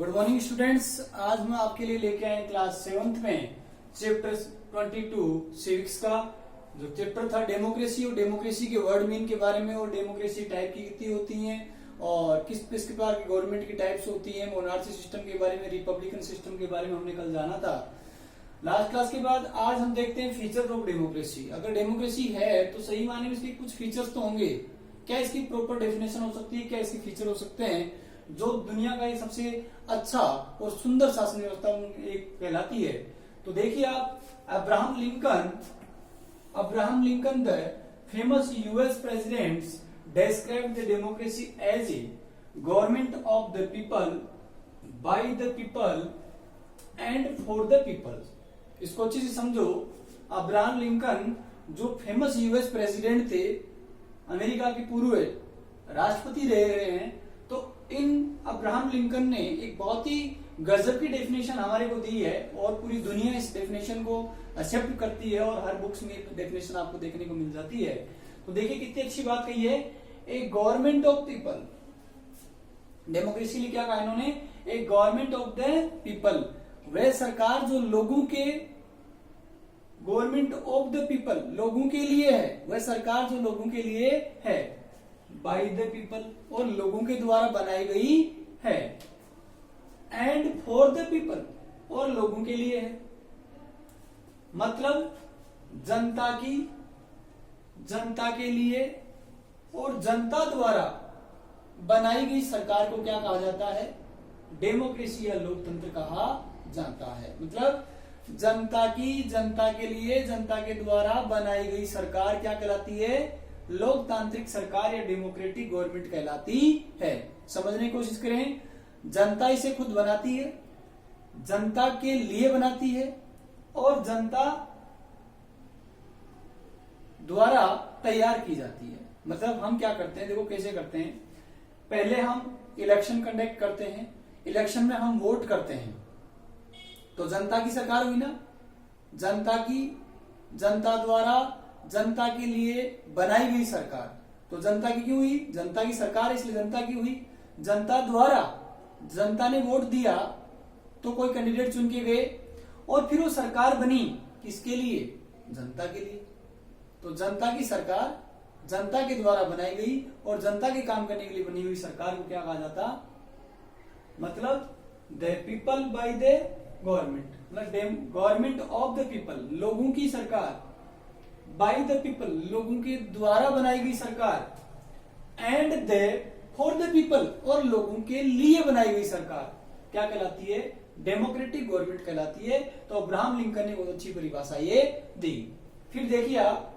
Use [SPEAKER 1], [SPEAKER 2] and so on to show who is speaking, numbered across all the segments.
[SPEAKER 1] Good morning students. आज हम आपके लिए लेके आए क्लास 7th में चैप्टर 22 सिविक्स का जो चैप्टर था डेमोक्रेसी, और डेमोक्रेसी के वर्ड मीन के बारे में, और डेमोक्रेसी टाइप की कितनी होती हैं और किस किस प्रकार की गवर्नमेंट की टाइप्स होती हैं, मोनार्ची सिस्टम के बारे में, रिपब्लिकन सिस्टम के बारे में हमने कल जाना था लास्ट क्लास के बाद। आज हम देखते हैं फीचर ऑफ डेमोक्रेसी। अगर डेमोक्रेसी है तो सही मायने में इसके कुछ फीचर्स तो होंगे। क्या इसकी प्रॉपर डेफिनेशन हो सकती है, क्या इसके फीचर हो सकते हैं जो दुनिया का ये सबसे अच्छा और सुंदर शासन व्यवस्था एक कहलाती है। तो देखिए आप, Abraham Lincoln the famous US president described the democracy as a government of the people, by the people and for the people। इसको अच्छे से समझो। अब्राहम लिंकन जो फेमस यूएस प्रेसिडेंट थे, अमेरिका के पूर्व राष्ट्रपति रहे हैं, तो इन अब्राहम लिंकन ने एक बहुत ही गजब की डेफिनेशन हमारे को दी है और पूरी दुनिया इस डेफिनेशन को एक्सेप्ट करती है और हर बुक्स में डेफिनेशन आपको देखने को मिल जाती है। तो देखिए कितनी अच्छी बात कही है, ए गवर्नमेंट ऑफ पीपल। डेमोक्रेसी लिए क्या कहा इन्होंने, ए गवर्नमेंट ऑफ द पीपल, वह सरकार जो लोगों के, गवर्नमेंट ऑफ द पीपल लोगों के लिए है, वह सरकार जो लोगों के लिए है, बाय द पीपल और लोगों के द्वारा बनाई गई है, एंड फॉर द पीपल और लोगों के लिए है। मतलब जनता के लिए और जनता द्वारा बनाई गई सरकार को क्या कहा जाता है, डेमोक्रेसी या लोकतंत्र कहा जाता है। मतलब जनता के लिए, जनता के द्वारा बनाई गई सरकार क्या कहलाती है, लोकतांत्रिक सरकार या डेमोक्रेटिक गवर्नमेंट कहलाती है। समझने की कोशिश करें, जनता इसे खुद बनाती है, जनता के लिए बनाती है और जनता द्वारा तैयार की जाती है। मतलब हम क्या करते हैं, देखो कैसे करते हैं। पहले हम इलेक्शन कंडक्ट करते हैं, इलेक्शन में हम वोट करते हैं, तो जनता की सरकार हुई ना, जनता द्वारा जनता के लिए बनाई गई सरकार। तो जनता की क्यों हुई, जनता की सरकार इसलिए जनता की हुई। जनता द्वारा, जनता ने वोट दिया तो कोई कैंडिडेट चुन के गए और फिर वो सरकार बनी किसके लिए, जनता के लिए। तो जनता की सरकार जनता के द्वारा बनाई गई और जनता के काम करने के लिए बनी हुई सरकार को क्या कहा जाता, मतलब the people by the government, मतलब गवर्नमेंट ऑफ द पीपल लोगों की सरकार, बाय द पीपल लोगों के द्वारा बनाई गई सरकार, and the for the people और लोगों के लिए बनाई गई सरकार क्या कहलाती है, डेमोक्रेटिक गवर्नमेंट कहलाती है। तो अब्राहम लिंकन ने बहुत अच्छी परिभाषा ये दी। फिर देखिए आप,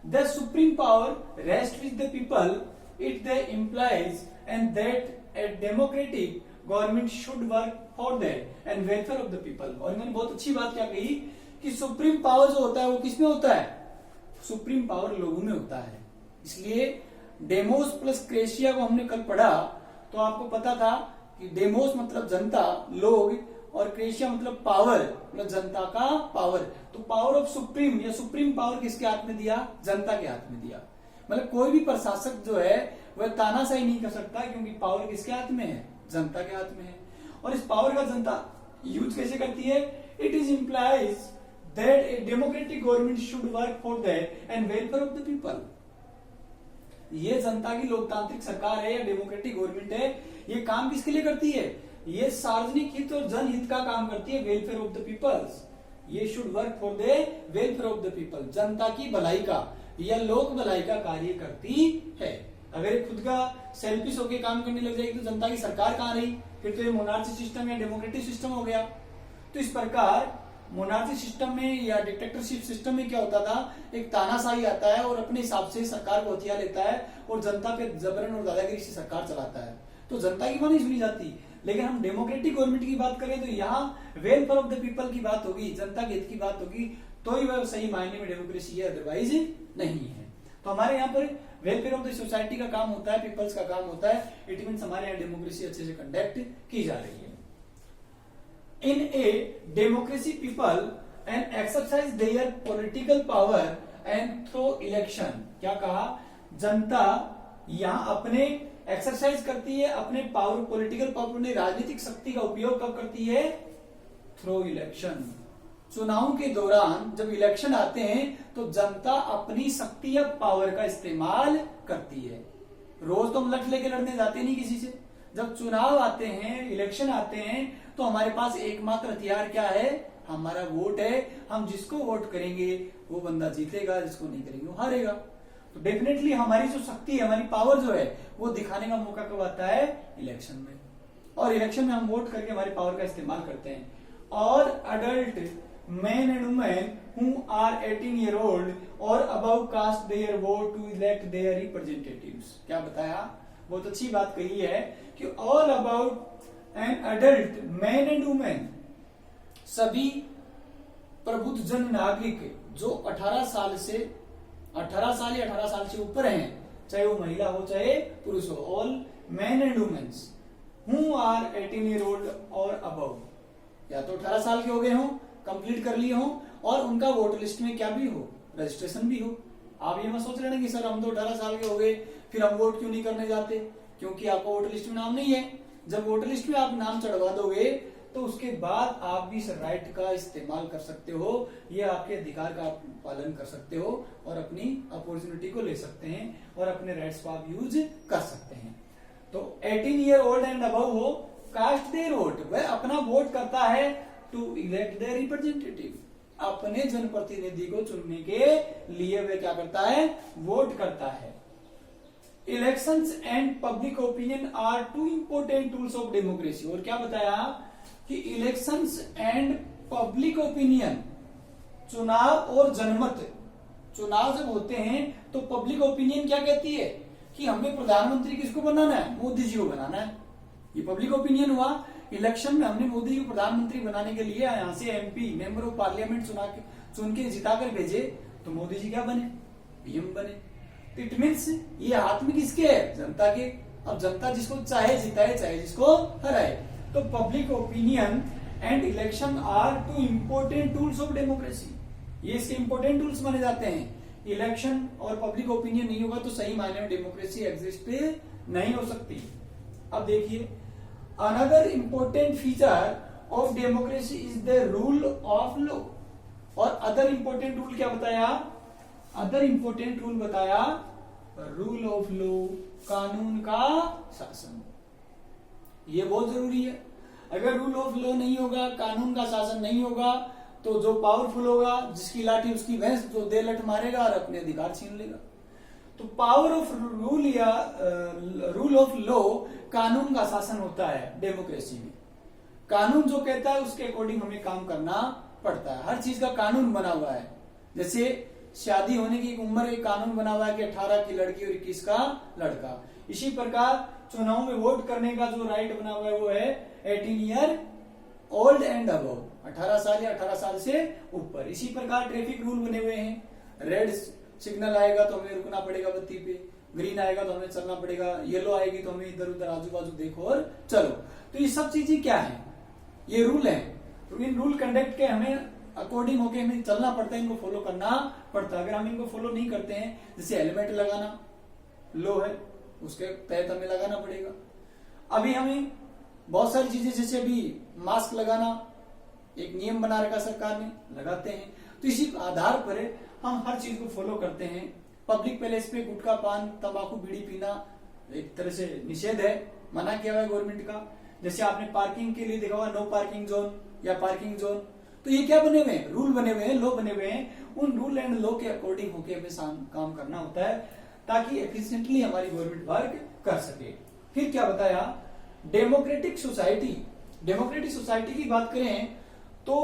[SPEAKER 1] the supreme power rest with the people, it the implies and that a democratic government should work for the end welfare of the people. और इन्होंने बहुत अच्छी बात क्या कही कि सुप्रीम पावर जो होता है वो किसमें होता है, सुप्रीम पावर लोगों में होता है। इसलिए डेमोस प्लस क्रेशिया को हमने कल पढ़ा तो आपको पता था कि डेमोस मतलब जनता, लोग, और क्रेशिया मतलब पावर, मतलब जनता का पावर। तो पावर ऑफ सुप्रीम या सुप्रीम पावर किसके हाथ में दिया, जनता के हाथ में दिया। मतलब कोई भी प्रशासक जो है वह तानाशाही नहीं कर सकता क्योंकि पावर किसके हाथ में है, जनता के हाथ में है। और इस पावर का जनता यूज कैसे करती है, it is implies that a democratic government should work for the and welfare of the people। ये जनता की लोकतांत्रिक सरकार है या डेमोक्रेटिक गवर्नमेंट है, ये काम किसके लिए करती है, ये सार्वजनिक हित और जनहित का काम करती है, वेलफेयर ऑफ द पीपल्स। ये should work for the welfare of the people, जनता की भलाई का या लोक भलाई का कार्य करती है। अगर ये खुद का सेल्फिश होकर काम करने लग जाएगी तो जनता की सरकार कहां रही, फिर तो ये मोनार्ची सिस्टम या डेमोक्रेटिक सिस्टम हो गया। तो इस प्रकार मोनार्ची सिस्टम में या डिक्टेटरशिप सिस्टम में क्या होता था, एक तानाशाही आता है और अपने हिसाब से सरकार को हथिया लेता है और जनता पे जबरन और दादागिरी से सरकार चलाता है, तो जनता की बात नहीं सुनी जाती। लेकिन हम डेमोक्रेटिक गवर्नमेंट की बात करें तो यहाँ वेलफेयर ऑफ द पीपल की बात होगी, जनता के हित की बात होगी, तो ही वह सही मायने में डेमोक्रेसी है, अदरवाइज नहीं है। तो हमारे यहाँ पर वेलफेयर ऑफ द सोसाइटी का काम होता है, पीपल्स का काम होता है। इट मीन्स हमारे यहाँ डेमोक्रेसी अच्छे से कंडक्ट की जा रही है। In a democracy, people and exercise their political power and through election। क्या कहा, जनता यहाँ अपने एक्सरसाइज करती है, अपने पावर, पॉलिटिकल पावर, अपनी राजनीतिक शक्ति का उपयोग कब करती है? Through election. चुनाव के दौरान जब इलेक्शन आते हैं तो जनता अपनी शक्ति या पावर का इस्तेमाल करती है। रोज तो हम लठ लेके लड़ने जाते नहीं किसी से। जब चुनाव आते हैं, इलेक्शन आते हैं, तो हमारे पास एकमात्र हथियार क्या है? हमारा वोट है। हम जिसको वोट करेंगे वो बंदा जीतेगा, जिसको नहीं करेंगे वो हारेगा। तो डेफिनेटली हमारी जो शक्ति है, हमारी पावर जो है, वो दिखाने का मौका कब आता है? इलेक्शन में। और इलेक्शन में हम वोट करके हमारी पावर का इस्तेमाल करते हैं। और adult men and women who are 18 year old or above cast their vote to elect their representatives। क्या बताया? बहुत अच्छी बात कही है कि all about an adult men and women, सभी प्रबुद्ध जन नागरिक जो 18 साल या 18 साल से ऊपर हैं, चाहे वो महिला हो चाहे पुरुष हो, all men and women who are 18 year old or above, या तो 18 साल के हो गए हों, कंप्लीट कर लिए हो, और उनका वोटर लिस्ट में क्या भी हो? रजिस्ट्रेशन भी हो। आप ये मत सोच रहे ना कि सर हम तो 18 साल के हो गए, फिर हम वोट क्यों नहीं करने जाते? क्योंकि आपका वोटर लिस्ट में नाम नहीं है। जब वोटर लिस्ट में आप नाम चढ़वा दोगे तो उसके बाद आप भी इस राइट का इस्तेमाल कर सकते हो, ये आपके अधिकार का आप पालन कर सकते हो और अपनी अपॉर्चुनिटी को ले सकते हैं और अपने राइट्स को आप यूज कर सकते हैं। तो 18 ईयर ओल्ड एंड अबव हो, कास्ट देयर वोट, वह अपना वोट करता है टू इलेक्ट देयर रिप्रेजेंटेटिव, अपने जनप्रतिनिधि को चुनने के लिए वे क्या करता है? वोट करता है। Elections and public opinion are two important tools of democracy. और क्या बताया कि इलेक्शंस एंड पब्लिक ओपिनियन, चुनाव और जनमत, चुनाव जब होते हैं तो पब्लिक ओपिनियन क्या कहती है कि हमें प्रधानमंत्री किसको बनाना है? मोदी जी को बनाना है। ये पब्लिक ओपिनियन हुआ। इलेक्शन में हमने मोदी जी को प्रधानमंत्री बनाने के लिए यहाँ से एमपी, मेंबर ऑफ पार्लियामेंट चुन के जिताकर भेजे, तो मोदी जी क्या बने? पीएम बने। इट मीन्स ये हाथ में किसके है? जनता के। अब जनता जिसको चाहे जिताए, चाहे जिसको हराए। तो public opinion and election are two important tools of democracy, ये इसके इंपोर्टेंट टूल्स माने जाते हैं। इलेक्शन और पब्लिक ओपिनियन नहीं होगा तो सही मायने में डेमोक्रेसी एग्जिस्ट नहीं हो सकती। अब देखिए, another important feature of democracy is the rule of law. और अदर इंपोर्टेंट रूल क्या बताया? अदर इंपोर्टेंट रूल बताया रूल ऑफ लॉ, कानून का शासन। ये बहुत जरूरी है। अगर रूल ऑफ लॉ नहीं होगा, कानून का शासन नहीं होगा, तो जो पावरफुल होगा, जिसकी लाठी उसकी भैंस, जो दे लठ मारेगा और अपने अधिकार छीन लेगा। तो पावर ऑफ रूल या रूल ऑफ लॉ, कानून का शासन होता है डेमोक्रेसी में। कानून जो कहता है उसके अकॉर्डिंग हमें काम करना पड़ता है। हर चीज का कानून बना हुआ है। जैसे शादी होने की एक उम्र, एक कानून बना हुआ है कि 18 की लड़की और 21 का लड़का। इसी प्रकार चुनाव में वोट करने का जो राइट बना हुआ है वो है 18 ईयर ओल्ड एंड अबव, 18 साल या 18 साल से ऊपर। इसी प्रकार ट्रैफिक रूल बने हुए हैं। रेड सिग्नल आएगा तो हमें रुकना पड़ेगा बत्ती पे, ग्रीन आएगा तो हमें चलना पड़ेगा, येलो आएगी तो हमें इधर उधर आजू बाजू देखो और चलो। तो ये सब चीजें क्या है? ये रूल है। तो इन रूल कंडक्ट के हमें अकॉर्डिंग होके हमें चलना पड़ता है, इनको फॉलो करना पड़ता है। अगर हम इनको फॉलो नहीं करते हैं, जैसे हेलमेट लगाना लो है, उसके तहत हमें लगाना पड़ेगा। अभी हमें बहुत सारी चीजें, जैसे अभी मास्क लगाना एक नियम बना रखा सरकार ने, लगाते हैं। तो इसी आधार पर हम हर चीज को फॉलो करते हैं। पब्लिक प्लेस पे गुटखा, पान, तंबाकू, बीड़ी पीना एक तरह से निषेध है, मना किया हुआ है गवर्नमेंट का। जैसे आपने पार्किंग के लिए देखा हुआ नो पार्किंग जोन या पार्किंग जोन, तो ये क्या बने हुए हैं? रूल बने हुए हैं, लॉ बने हुए हैं। उन रूल एंड लॉ के अकॉर्डिंग होके हमें काम करना होता है ताकि एफिशिएंटली हमारी गवर्नमेंट वर्क कर सके। फिर क्या बताया? Democratic society. डेमोक्रेटिक सोसाइटी की बात करें तो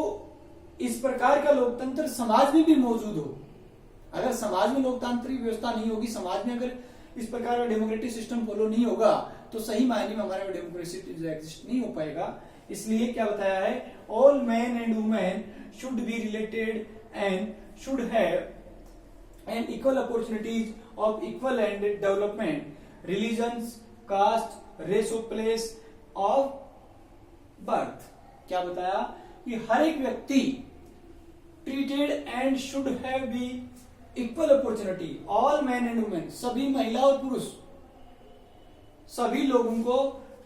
[SPEAKER 1] इस प्रकार का लोकतंत्र समाज में भी मौजूद हो। अगर समाज में लोकतांत्रिक व्यवस्था नहीं होगी, समाज में अगर इस प्रकार का डेमोक्रेटिक सिस्टम फॉलो नहीं होगा, तो सही मायने में हमारा डेमोक्रेसी एग्जिस्ट नहीं हो पाएगा। इसलिए क्या बताया है? All man and women should be related and should have an equal opportunities of equal and development, religions, caste, race of place of birth. क्या बताया? कि हर एक व्यक्ति treated and should have be equal opportunity, all man and women, सभी महिला और पुरुष सभी लोगों को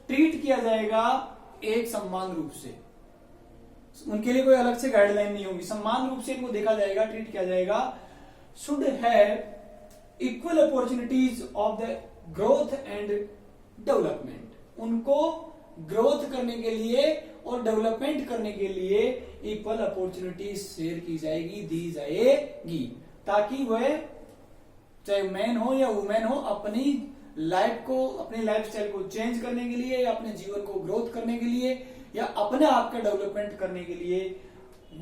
[SPEAKER 1] ट्रीट किया जाएगा एक समान रूप से। उनके लिए कोई अलग से गाइडलाइन नहीं होगी, समान रूप से इनको देखा जाएगा, ट्रीट किया जाएगा। Should have equal opportunities of the growth and development. उनको ग्रोथ करने के लिए और डेवलपमेंट करने के लिए इक्वल अपॉर्चुनिटीज शेयर की जाएगी, दी जाएगी, ताकि वह चाहे मैन हो या वुमेन हो अपनी लाइफ को, अपनी लाइफस्टाइल को चेंज करने के लिए या अपने जीवन को ग्रोथ करने के लिए या अपने आप का डेवलपमेंट करने के लिए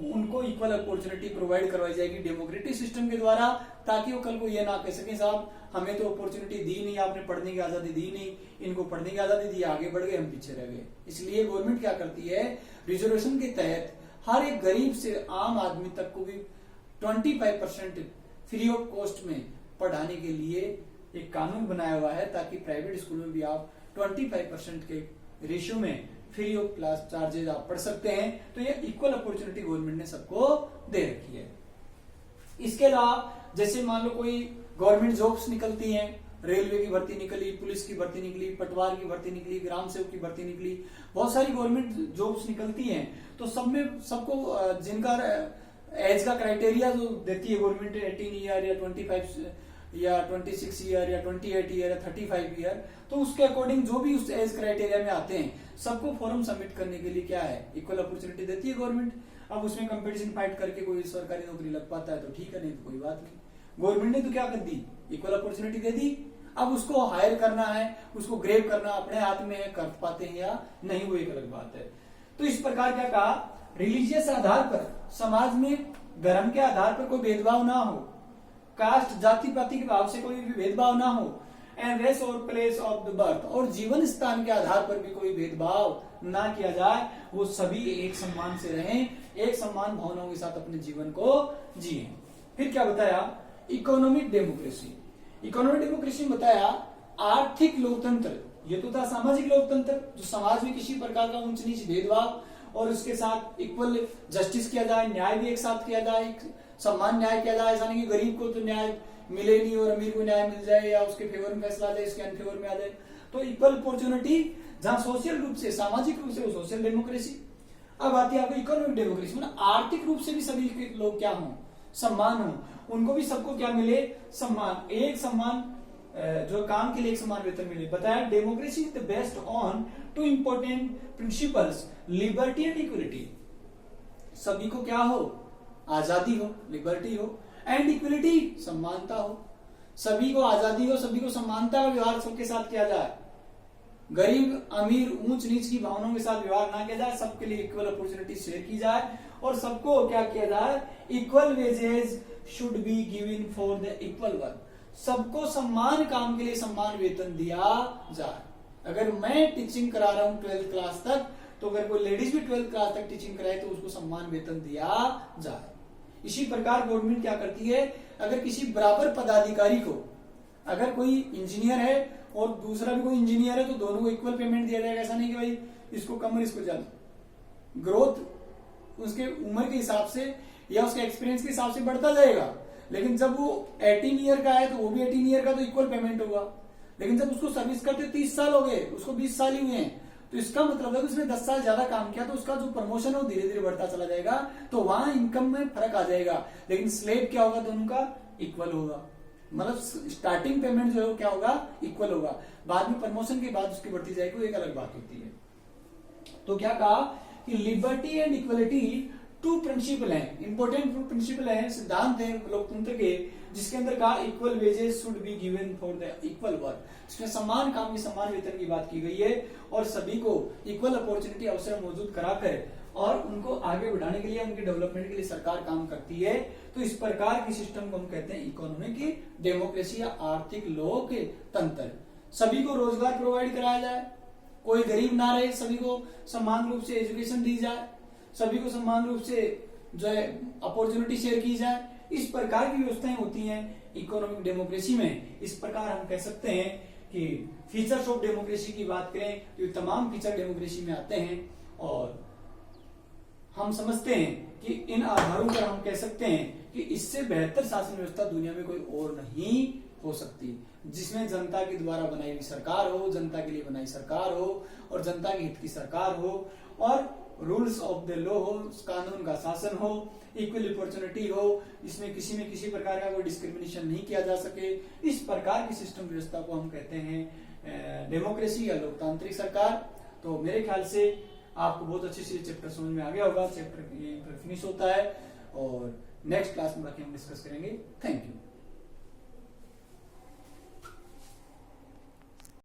[SPEAKER 1] उनको इक्वल अपॉर्चुनिटी प्रोवाइड करवाई जाएगी डेमोक्रेटिक सिस्टम के द्वारा, ताकि वो कल को ये ना कह सके साहब हमें तो अपॉर्चुनिटी दी नहीं, आपने पढ़ने की आजादी दी नहीं, इनको पढ़ने की आजादी दी, आगे बढ़ गए, हम पीछे रह गए। इसलिए गवर्नमेंट क्या करती है, रिजर्वेशन के तहत हर एक गरीब से आम आदमी तक को भी 25% फ्री ऑफ कॉस्ट में पढ़ाने के लिए एक कानून बनाया हुआ है, ताकि प्राइवेट स्कूल में भी आप 25% के रेशियो में फ्री ऑफ क्लास चार्जेज आप पढ़ सकते हैं। तो ये इक्वल अपॉर्चुनिटी गवर्नमेंट ने सबको दे रखी है। इसके अलावा जैसे मान लो कोई गवर्नमेंट जॉब्स निकलती हैं, रेलवे की भर्ती निकली, पुलिस की भर्ती निकली, पटवार की भर्ती निकली, ग्राम सेवक की भर्ती निकली, बहुत सारी गवर्नमेंट जॉब्स निकलती हैं। तो सब में सबको जिनका एज का क्राइटेरिया जो देती है गवर्नमेंट 18 ईयर या 25 या 26 ईयर या 28 ईयर या 35 ईयर, तो उसके अकॉर्डिंग जो भी उस एज क्राइटेरिया में आते हैं सबको फॉर्म सबमिट करने के लिए क्या है, इक्वल अपॉर्चुनिटी देती है गवर्नमेंट। अब उसमें कंपटीशन फाइट करके कोई सरकारी नौकरी लग पाता है तो ठीक है, नहीं तो कोई बात नहीं। गवर्नमेंट ने तो क्या कर दी, इक्वल अपॉर्चुनिटी दे दी। अब उसको हायर करना है, उसको ग्रेव करना अपने हाथ में है, कर पाते हैं या नहीं वो एक अलग बात है। तो इस प्रकार क्या कहा, रिलीजियस आधार पर समाज में धर्म के आधार पर कोई भेदभाव ना हो, कास्ट जाति पाति के भाव से कोई भी भेदभाव ना हो, एंड रेस और प्लेस ऑफ द बर्थ, और जीवन स्थान के आधार पर भी कोई भेदभाव ना किया जाए, वो सभी एक सम्मान से रहें, एक समान भावनाओं के साथ अपने जीवन को जिए। फिर क्या बताया, इकोनॉमिक डेमोक्रेसी। इकोनॉमिक डेमोक्रेसी में बताया आर्थिक लोकतंत्र, ये तो था सामाजिक लोकतंत्र, जो समाज में किसी प्रकार का ऊंच नीच भेदभाव और उसके साथ इक्वल जस्टिस किया जाए, न्याय भी एक साथ किया जाए, सम्मान न्याय किया जाए। ऐसा नहीं कि गरीब को तो न्याय मिले नहीं और अमीर को न्याय मिल जाए या उसके फेवर में फैसला आ जाए, इसके अनफेवर में आ जाए। तो इक्वल अपॉर्चुनिटी जहां सोशल रूप से, सामाजिक रूप से वो सोशल डेमोक्रेसी। अब आती है आपको इकोनॉमिक डेमोक्रेसी, मतलब आर्थिक रूप से भी सभी लोग क्या हों, सम्मान हो, उनको भी सबको क्या मिले, सम्मान, एक सम्मान, जो काम के लिए एक समान वेतन मिले। बताया democracy is the best on two important principles, liberty and equality. सभी को क्या हो, आजादी हो, लिबर्टी हो, एंड इक्वलिटी, समानता हो। सभी को आजादी हो, सभी को समानता का व्यवहार सबके साथ किया जाए, गरीब अमीर ऊंच नीच की भावनाओं के साथ व्यवहार ना किया जाए, सबके लिए इक्वल अपॉर्चुनिटी शेयर की जाए, और सबको क्या किया जाए, equal wages should be given for the equal work. सबको समान काम के लिए समान वेतन दिया जाए। अगर मैं टीचिंग करा रहा हूं 12th क्लास तक, तो अगर कोई लेडीज भी 12th क्लास तक टीचिंग कराए तो उसको समान वेतन दिया जाए। इसी प्रकार गवर्नमेंट क्या करती है, अगर किसी बराबर पदाधिकारी को, अगर कोई इंजीनियर है और दूसरा भी कोई इंजीनियर है, तो दोनों को इक्वल पेमेंट दिया जाएगा। ऐसा नहीं कि भाई इसको कम और इसको ज्यादा। ग्रोथ उसके उम्र के हिसाब से या उसके एक्सपीरियंस के हिसाब से बढ़ता जाएगा, लेकिन जब वो 18 ईयर का है तो वो भी 18 ईयर का तो इक्वल पेमेंट होगा। लेकिन जब उसको सर्विस करते 30 साल हो गए, उसको 20 साल ही हुए हैं, तो इसका मतलब है कि उसने 10 साल ज्यादा काम किया, तो उसका जो प्रमोशन है वो धीरे धीरे बढ़ता चला जाएगा, तो वहां इनकम में फर्क आ जाएगा। लेकिन स्लेब क्या होगा, दोनों का इक्वल होगा, मतलब स्टार्टिंग पेमेंट जो है वो क्या होगा, इक्वल होगा। बाद में प्रमोशन के बाद उसकी बढ़ती जाएगी, वो एक अलग बात होती है। तो क्या कहा कि liberty and equality two principle है, इंपॉर्टेंट प्रिंसिपल है, सिद्धांत है लोकतंत्र के, जिसके अंदर कहा equal wages should be given for the equal work. इसमें समान काम की समान वेतन की बात की गई है, और सभी को इक्वल अपॉर्चुनिटी अवसर मौजूद कराकर और उनको आगे बढ़ाने के लिए, उनके डेवलपमेंट के लिए सरकार काम करती है। तो इस प्रकार की सिस्टम को हम कहते हैं इकोनॉमिक डेमोक्रेसी या आर्थिक लोकतंत्र। सभी को रोजगार प्रोवाइड कराया जाए, कोई गरीब ना रहे, सभी को समान रूप से एजुकेशन दी जाए, सभी को समान रूप से जो है अपॉर्चुनिटी शेयर की जाए। इस प्रकार की व्यवस्थाएं होती हैं इकोनॉमिक डेमोक्रेसी में। इस प्रकार हम कह सकते हैं कि फीचर्स ऑफ डेमोक्रेसी की बात करें तो ये तमाम फीचर डेमोक्रेसी में आते हैं, और हम समझते हैं कि इन आधारों पर हम कह सकते हैं कि इससे बेहतर शासन व्यवस्था दुनिया में कोई और नहीं हो सकती है, जिसमें जनता के द्वारा बनाई हुई सरकार हो, जनता के लिए बनाई सरकार हो और जनता के हित की सरकार हो और रूल्स ऑफ द लॉ हो, कानून का शासन हो, इक्वल अपॉर्चुनिटी हो, इसमें किसी में किसी प्रकार का कोई डिस्क्रिमिनेशन नहीं किया जा सके। इस प्रकार की सिस्टम व्यवस्था को हम कहते हैं डेमोक्रेसी या लोकतांत्रिक सरकार। तो मेरे ख्याल से आपको बहुत अच्छे से चैप्टर समझ में आ गया होगा। चैप्टर यहीं पर फिनिश होता है और नेक्स्ट क्लास में बाकी हम डिस्कस करेंगे। Thank you.